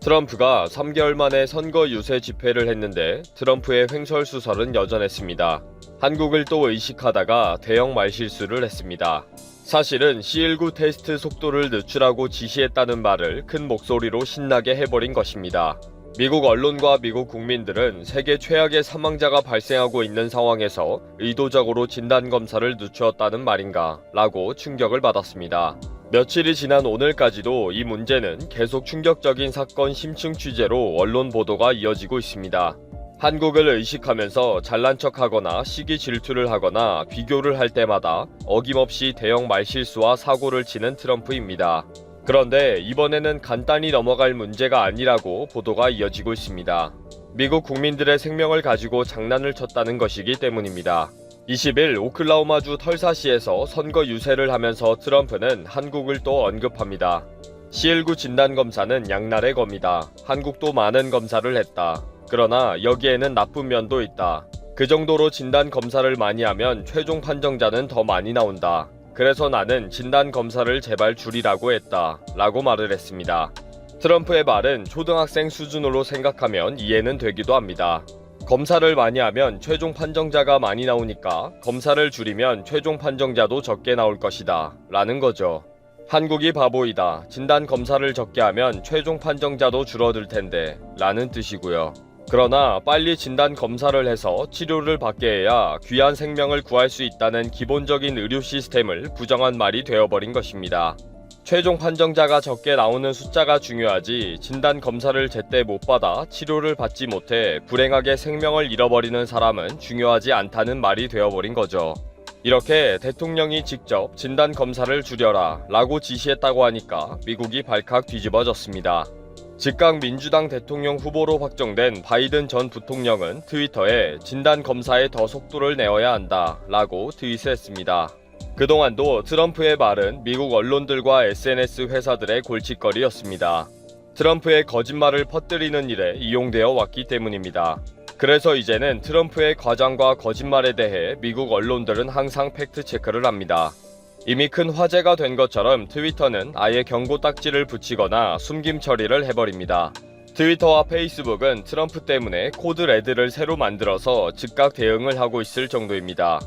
트럼프가 3개월 만에 선거 유세 집회를 했는데 트럼프의 횡설수설은 여전했습니다. 한국을 또 의식하다가 대형 말실수를 했습니다. 사실은 C19 테스트 속도를 늦추라고 지시했다는 말을 큰 목소리로 신나게 해버린 것입니다. 미국 언론과 미국 국민들은 세계 최악의 사망자가 발생하고 있는 상황에서 의도적으로 진단검사를 늦추었다는 말인가 라고 충격을 받았습니다. 며칠이 지난 오늘까지도 이 문제는 계속 충격적인 사건 심층 취재로 언론 보도가 이어지고 있습니다. 한국을 의식하면서 잘난 척하거나 시기 질투를 하거나 비교를 할 때마다 어김없이 대형 말실수와 사고를 치는 트럼프입니다. 그런데 이번에는 간단히 넘어갈 문제가 아니라고 보도가 이어지고 있습니다. 미국 국민들의 생명을 가지고 장난을 쳤다는 것이기 때문입니다. 20일 오클라호마주 털사시에서 선거 유세를 하면서 트럼프는 한국을 또 언급합니다. C19 진단검사는 양날의 검이다. 한국도 많은 검사를 했다. 그러나 여기에는 나쁜 면도 있다. 그 정도로 진단검사를 많이 하면 최종 판정자는 더 많이 나온다. 그래서 나는 진단검사를 제발 줄이라고 했다. 라고 말을 했습니다. 트럼프의 말은 초등학생 수준으로 생각하면 이해는 되기도 합니다. 검사를 많이 하면 최종 판정자가 많이 나오니까 검사를 줄이면 최종 판정자도 적게 나올 것이다. 라는 거죠. 한국이 바보이다. 진단 검사를 적게 하면 최종 판정자도 줄어들 텐데. 라는 뜻이고요. 그러나 빨리 진단 검사를 해서 치료를 받게 해야 귀한 생명을 구할 수 있다는 기본적인 의료 시스템을 부정한 말이 되어버린 것입니다. 최종 판정자가 적게 나오는 숫자가 중요하지 진단 검사를 제때 못 받아 치료를 받지 못해 불행하게 생명을 잃어버리는 사람은 중요하지 않다는 말이 되어버린 거죠. 이렇게 대통령이 직접 진단 검사를 줄여라 라고 지시했다고 하니까 미국이 발칵 뒤집어졌습니다. 즉각 민주당 대통령 후보로 확정된 바이든 전 부통령은 트위터에 진단 검사에 더 속도를 내어야 한다 라고 트윗했습니다. 그동안도 트럼프의 말은 미국 언론들과 SNS 회사들의 골칫거리였습니다. 트럼프의 거짓말을 퍼뜨리는 일에 이용되어 왔기 때문입니다. 그래서 이제는 트럼프의 과장과 거짓말에 대해 미국 언론들은 항상 팩트체크를 합니다. 이미 큰 화제가 된 것처럼 트위터는 아예 경고 딱지를 붙이거나 숨김 처리를 해버립니다. 트위터와 페이스북은 트럼프 때문에 코드 레드를 새로 만들어서 즉각 대응을 하고 있을 정도입니다.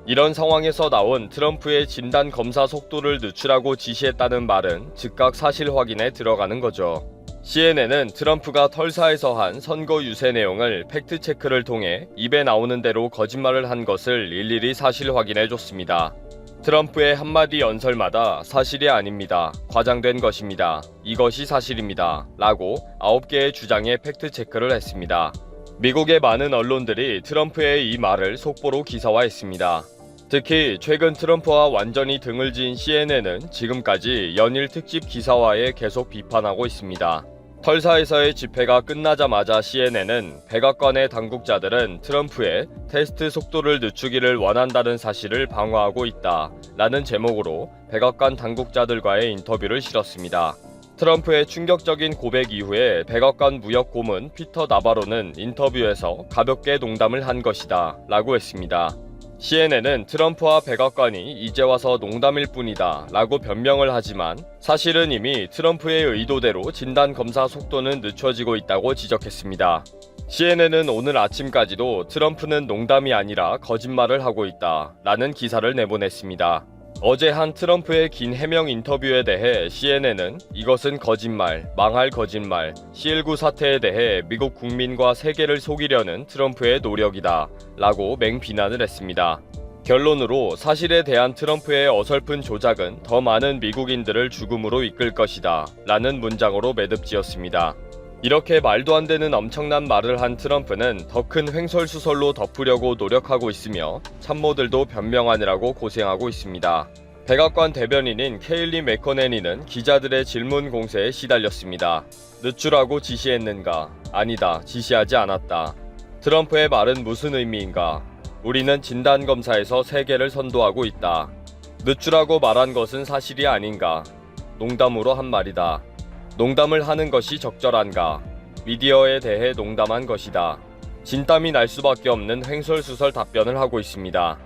이런 상황에서 나온 트럼프의 진단 검사 속도를 늦추라고 지시했다는 말은 즉각 사실 확인에 들어가는 거죠. CNN은 트럼프가 털사에서 한 선거 유세 내용을 팩트체크를 통해 입에 나오는 대로 거짓말을 한 것을 일일이 사실 확인해줬습니다. 트럼프의 한마디 연설마다 사실이 아닙니다. 과장된 것입니다. 이것이 사실입니다. 라고 9개의 주장에 팩트체크를 했습니다. 미국의 많은 언론들이 트럼프의 이 말을 속보로 기사화했습니다. 특히 최근 트럼프와 완전히 등을 지은 CNN은 지금까지 연일 특집 기사화에 계속 비판하고 있습니다. 털사에서의 집회가 끝나자마자 CNN은 백악관의 당국자들은 트럼프의 테스트 속도를 늦추기를 원한다는 사실을 방어하고 있다 라는 제목으로 백악관 당국자들과의 인터뷰를 실었습니다. 트럼프의 충격적인 고백 이후에 백악관 무역고문 피터 나바로는 인터뷰에서 가볍게 농담을 한 것이다 라고 했습니다. CNN은 트럼프와 백악관이 이제 와서 농담일 뿐이다 라고 변명을 하지만 사실은 이미 트럼프의 의도대로 진단검사 속도는 늦춰지고 있다고 지적했습니다. CNN은 오늘 아침까지도 트럼프는 농담이 아니라 거짓말을 하고 있다 라는 기사를 내보냈습니다. 어제 한 트럼프의 긴 해명 인터뷰에 대해 CNN은 이것은 거짓말, 망할 거짓말, C19 사태에 대해 미국 국민과 세계를 속이려는 트럼프의 노력이다 라고 맹비난을 했습니다. 결론으로 사실에 대한 트럼프의 어설픈 조작은 더 많은 미국인들을 죽음으로 이끌 것이다 라는 문장으로 매듭지었습니다. 이렇게 말도 안 되는 엄청난 말을 한 트럼프는 더 큰 횡설수설로 덮으려고 노력하고 있으며 참모들도 변명하느라고 고생하고 있습니다. 백악관 대변인인 케일리 맥커네니는 기자들의 질문 공세에 시달렸습니다. 늦추라고 지시했는가? 아니다. 지시하지 않았다. 트럼프의 말은 무슨 의미인가? 우리는 진단검사에서 세계를 선도하고 있다. 늦추라고 말한 것은 사실이 아닌가? 농담으로 한 말이다. 농담을 하는 것이 적절한가? 미디어에 대해 농담한 것이다. 진땀이 날 수밖에 없는 횡설수설 답변을 하고 있습니다.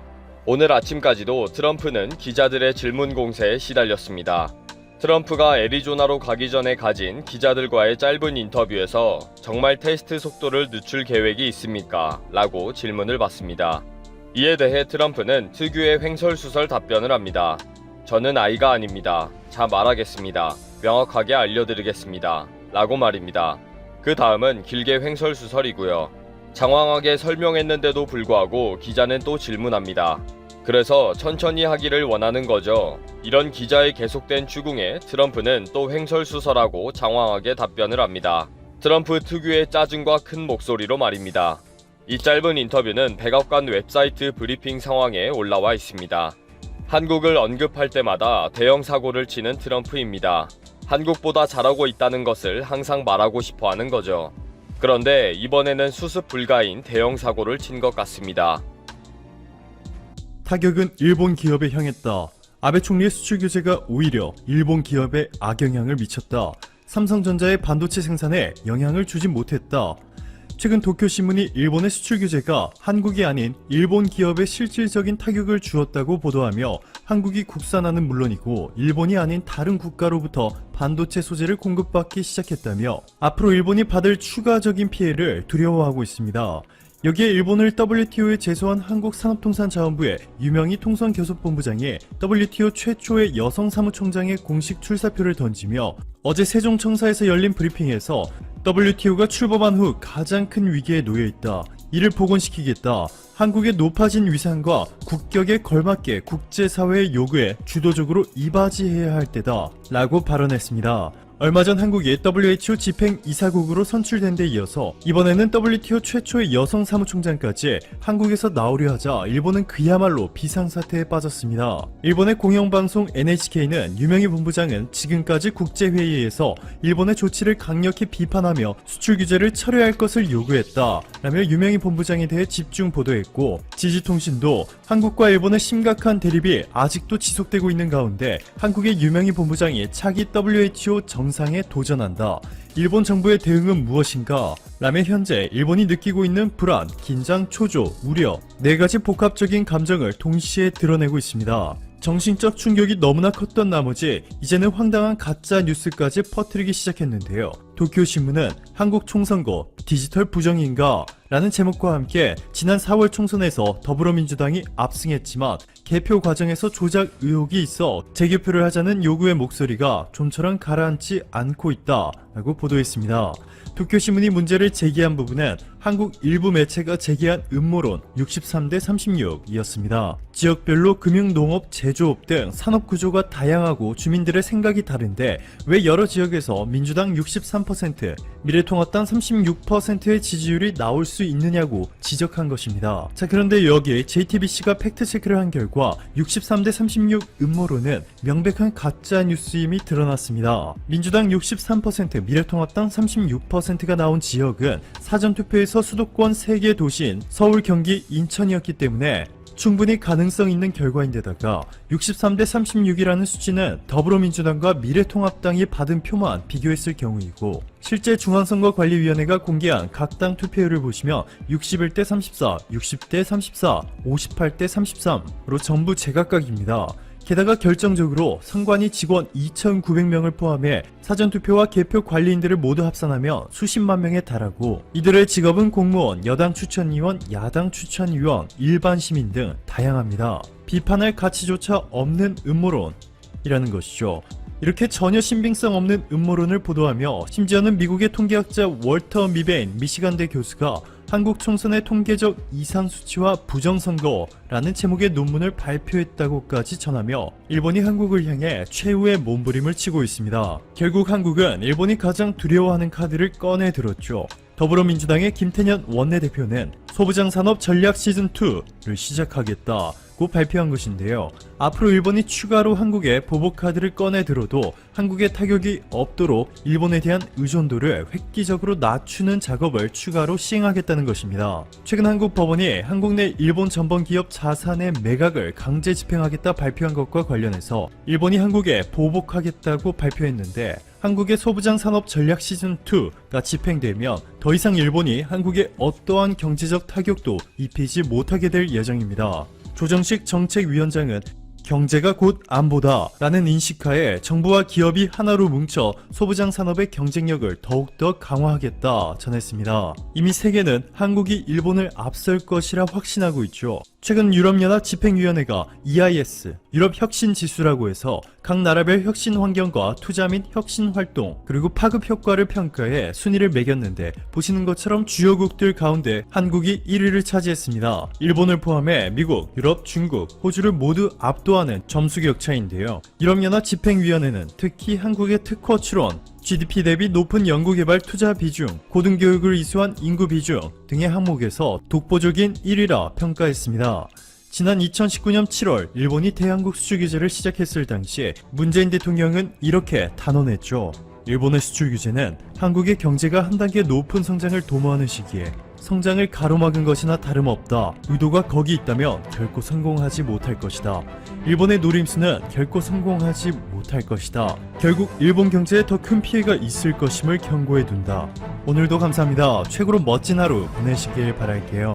오늘 아침까지도 트럼프는 기자들의 질문 공세에 시달렸습니다. 트럼프가 애리조나로 가기 전에 가진 기자들과의 짧은 인터뷰에서 정말 테스트 속도를 늦출 계획이 있습니까? 라고 질문을 받습니다. 이에 대해 트럼프는 특유의 횡설수설 답변을 합니다. 저는 아이가 아닙니다. 자 말하겠습니다. 명확하게 알려드리겠습니다. 라고 말입니다. 그 다음은 길게 횡설수설이고요. 장황하게 설명했는데도 불구하고 기자는 또 질문합니다. 그래서 천천히 하기를 원하는 거죠. 이런 기자의 계속된 추궁에 트럼프는 또 횡설수설하고 장황하게 답변을 합니다. 트럼프 특유의 짜증과 큰 목소리로 말입니다. 이 짧은 인터뷰는 백악관 웹사이트 브리핑 상황에 올라와 있습니다. 한국을 언급할 때마다 대형 사고를 치는 트럼프입니다. 한국보다 잘하고 있다는 것을 항상 말하고 싶어 하는 거죠. 그런데 이번에는 수습 불가인 대형 사고를 친 것 같습니다. 타격은 일본 기업에 향했다. 아베 총리의 수출 규제가 오히려 일본 기업에 악영향을 미쳤다. 삼성전자의 반도체 생산에 영향을 주지 못했다. 최근 도쿄신문이 일본의 수출 규제가 한국이 아닌 일본 기업에 실질적인 타격을 주었다고 보도하며 한국이 국산화는 물론이고 일본이 아닌 다른 국가로부터 반도체 소재를 공급받기 시작했다며 앞으로 일본이 받을 추가적인 피해를 두려워하고 있습니다. 여기에 일본을 WTO에 제소한 한국산업통상자원부의 유명희 통상교섭본부장이 WTO 최초의 여성 사무총장의 공식 출사표를 던지며 어제 세종청사에서 열린 브리핑에서 WTO가 출범한 후 가장 큰 위기에 놓여있다. 이를 복원시키겠다. 한국의 높아진 위상과 국격에 걸맞게 국제사회의 요구에 주도적으로 이바지해야 할 때다. 라고 발언했습니다. 얼마 전 한국이 WHO 집행이사국으로 선출된 데 이어서 이번에는 WTO 최초의 여성 사무총장까지 한국에서 나오려 하자 일본은 그야말로 비상사태에 빠졌습니다. 일본의 공영방송 NHK는 유명희 본부장은 지금까지 국제회의에서 일본의 조치를 강력히 비판하며 수출 규제를 철회할 것을 요구했다 라며 유명희 본부장에 대해 집중 보도했고, 지지통신도 한국과 일본의 심각한 대립이 아직도 지속되고 있는 가운데 한국의 유명희 본부장이 차기 WHO 정상에 도전한다. 일본 정부의 대응은 무엇인가? 라며 현재 일본이 느끼고 있는 불안, 긴장, 초조, 우려, 네 가지 복합적인 감정을 동시에 드러내고 있습니다. 정신적 충격이 너무나 컸던 나머지 이제는 황당한 가짜 뉴스까지 퍼뜨리기 시작했는데요. 도쿄신문은 한국 총선거 디지털 부정인가? 라는 제목과 함께 지난 4월 총선에서 더불어민주당이 압승했지만 개표 과정에서 조작 의혹이 있어 재개표를 하자는 요구의 목소리가 좀처럼 가라앉지 않고 있다 라고 보도했습니다. 도쿄신문이 문제를 제기한 부분은 한국 일부 매체가 제기한 음모론 63대 36이었습니다. 지역별로 금융, 농업, 제조업 등 산업 구조가 다양하고 주민들의 생각이 다른데 왜 여러 지역에서 민주당 63%, 미래통합당 36%의 지지율이 나올 수 있느냐고 지적한 것입니다. 자, 그런데 여기에 JTBC가 팩트체크를 한 결과 63대 36 음모론은 명백한 가짜 뉴스임이 드러났습니다. 민주당 63%, 미래통합당 36%가 나온 지역은 사전투표에서 수도권 3개 도시인 서울, 경기, 인천이었기 때문에 충분히 가능성 있는 결과인데다가 63대 36이라는 수치는 더불어민주당과 미래통합당이 받은 표만 비교했을 경우이고, 실제 중앙선거관리위원회가 공개한 각 당 투표율을 보시면 61대 34, 60대 34, 58대 33으로 전부 제각각입니다. 게다가 결정적으로 선관위 직원 2,900명을 포함해 사전투표와 개표 관리인들을 모두 합산하면 수십만 명에 달하고, 이들의 직업은 공무원, 여당 추천위원, 야당 추천위원, 일반 시민 등 다양합니다. 비판할 가치조차 없는 음모론이라는 것이죠. 이렇게 전혀 신빙성 없는 음모론을 보도하며 심지어는 미국의 통계학자 월터 미베인 미시간대 교수가 한국 총선의 통계적 이상 수치와 부정선거라는 제목의 논문을 발표했다고까지 전하며 일본이 한국을 향해 최후의 몸부림을 치고 있습니다. 결국 한국은 일본이 가장 두려워하는 카드를 꺼내 들었죠. 더불어민주당의 김태년 원내대표는 소부장 산업 전략 시즌2를 시작하겠다고 발표한 것인데요. 앞으로 일본이 추가로 한국에 보복카드를 꺼내 들어도 한국에 타격이 없도록 일본에 대한 의존도를 획기적으로 낮추는 작업을 추가로 시행하겠다는 것입니다. 최근 한국 법원이 한국 내 일본 전범기업 자산의 매각을 강제 집행하겠다 발표한 것과 관련해서 일본이 한국에 보복하겠다고 발표했는데, 한국의 소부장 산업 전략 시즌2가 집행되면 더 이상 일본이 한국에 어떠한 경제적 타격도 입히지 못하게 될 예정입니다. 조정식 정책위원장은 경제가 곧 안보다 라는 인식하에 정부와 기업이 하나로 뭉쳐 소부장 산업의 경쟁력을 더욱더 강화하겠다 전했습니다. 이미 세계는 한국이 일본을 앞설 것이라 확신하고 있죠. 최근 유럽연합 집행위원회가 EIS, 유럽혁신지수라고 해서 각 나라별 혁신 환경과 투자 및 혁신 활동, 그리고 파급 효과를 평가해 순위를 매겼는데 보시는 것처럼 주요국들 가운데 한국이 1위를 차지했습니다. 일본을 포함해 미국, 유럽, 중국, 호주를 모두 압도하는 점수 격차인데요. 유럽연합 집행위원회는 특히 한국의 특허 출원, GDP 대비 높은 연구개발 투자 비중, 고등교육을 이수한 인구 비중 등의 항목에서 독보적인 1위라 평가했습니다. 지난 2019년 7월 일본이 대한국 수출 규제를 시작했을 당시에 문재인 대통령은 이렇게 단언했죠. 일본의 수출 규제는 한국의 경제가 한 단계 높은 성장을 도모하는 시기에 성장을 가로막은 것이나 다름없다. 의도가 거기 있다면 결코 성공하지 못할 것이다. 일본의 노림수는 결코 성공하지 못할 것이다. 결국 일본 경제에 더 큰 피해가 있을 것임을 경고해둔다. 오늘도 감사합니다. 최고로 멋진 하루 보내시길 바랄게요.